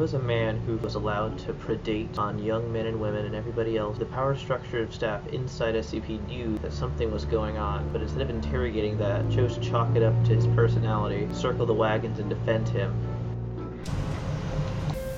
was a man who was allowed to predate on young men and women and everybody else. The power structure of staff inside SCP knew that something was going on, but instead of interrogating that, chose to chalk it up to his personality, circle the wagons, and defend him.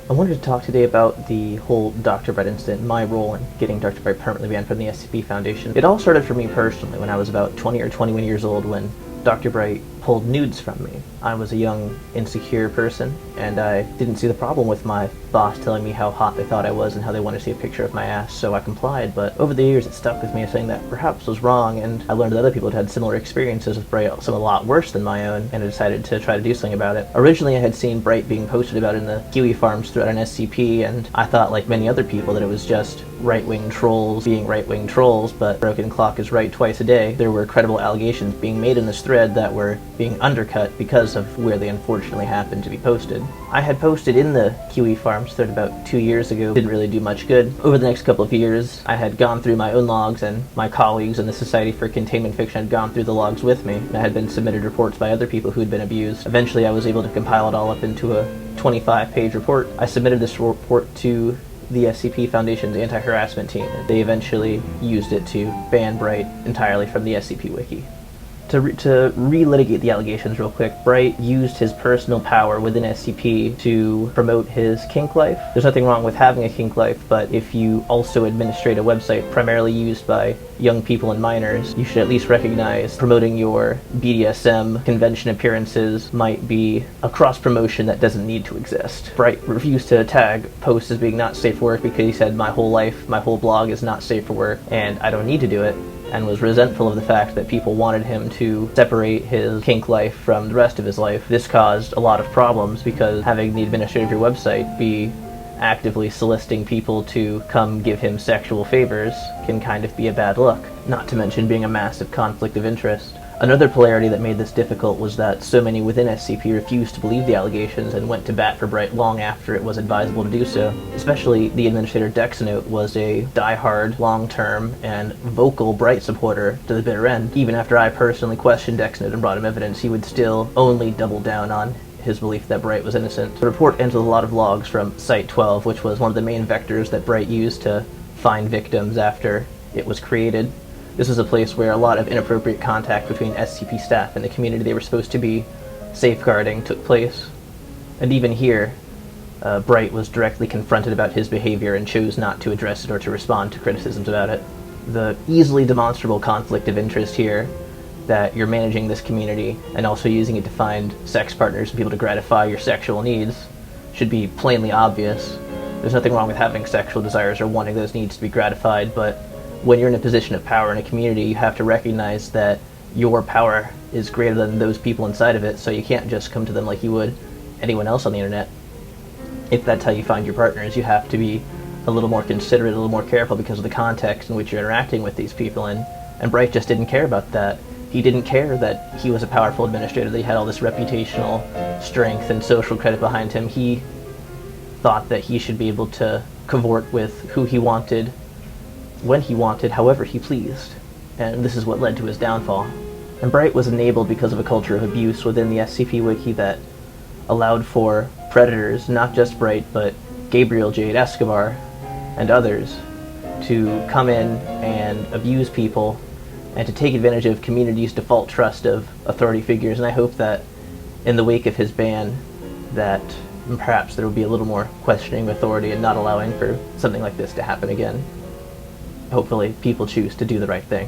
I wanted to talk today about the whole Dr. Bright incident, my role in getting Dr. Bright permanently banned from the SCP Foundation. It all started for me personally when I was about 20 or 21 years old when Dr. Bright pulled nudes from me. I was a young, insecure person, and I didn't see the problem with my boss telling me how hot they thought I was and how they wanted to see a picture of my ass, so I complied. But over the years it stuck with me as saying that perhaps was wrong, and I learned that other people had had similar experiences with Bright, some a lot worse than my own, and I decided to try to do something about it. Originally I had seen Bright being posted about in the Kiwi farms throughout an SCP, and I thought, like many other people, that it was just right-wing trolls being right-wing trolls, but broken clock is right twice a day. There were credible allegations being made in this thread that were being undercut because of where they unfortunately happened to be posted. I had posted in the Kiwi farms thread about 2 years ago, didn't really do much good. Over the next couple of years, I had gone through my own logs, and my colleagues in the Society for Containment Fiction had gone through the logs with me. I had been submitted reports by other people who had been abused. Eventually I was able to compile it all up into a 25-page report. I submitted this report to the SCP Foundation's anti-harassment team. They eventually used it to ban Bright entirely from the SCP Wiki. To relitigate the allegations real quick, Bright used his personal power within SCP to promote his kink life. There's nothing wrong with having a kink life, but if you also administrate a website primarily used by young people and minors, you should at least recognize promoting your BDSM convention appearances might be a cross-promotion that doesn't need to exist. Bright refused to tag posts as being not safe for work because he said, my whole life, my whole blog is not safe for work, and I don't need to do it, and was resentful of the fact that people wanted him to separate his kink life from the rest of his life. This caused a lot of problems because having the administrator of your website be actively soliciting people to come give him sexual favors can kind of be a bad look, not to mention being a massive conflict of interest. Another polarity that made this difficult was that so many within SCP refused to believe the allegations and went to bat for Bright long after it was advisable to do so. Especially the administrator Dexanote was a die-hard, long-term, and vocal Bright supporter to the bitter end. Even after I personally questioned Dexanote and brought him evidence, he would still only double down on his belief that Bright was innocent. The report ends with a lot of logs from Site 12, which was one of the main vectors that Bright used to find victims after it was created. This was a place where a lot of inappropriate contact between SCP staff and the community they were supposed to be safeguarding took place. And even here, Bright was directly confronted about his behavior and chose not to address it or to respond to criticisms about it. The easily demonstrable conflict of interest here, that you're managing this community and also using it to find sex partners and people to gratify your sexual needs, should be plainly obvious. There's nothing wrong with having sexual desires or wanting those needs to be gratified, but when you're in a position of power in a community, you have to recognize that your power is greater than those people inside of it, so you can't just come to them like you would anyone else on the internet. If that's how you find your partners, you have to be a little more considerate, a little more careful because of the context in which you're interacting with these people, and Bright just didn't care about that. He didn't care that he was a powerful administrator, that he had all this reputational strength and social credit behind him. He thought that he should be able to cavort with who he wanted, when he wanted, however he pleased, and this is what led to his downfall. And Bright was enabled because of a culture of abuse within the SCP Wiki that allowed for predators, not just Bright, but Gabriel Jade Escobar and others, to come in and abuse people and to take advantage of community's default trust of authority figures. And I hope that in the wake of his ban, that perhaps there will be a little more questioning of authority and not allowing for something like this to happen again. Hopefully people choose to do the right thing.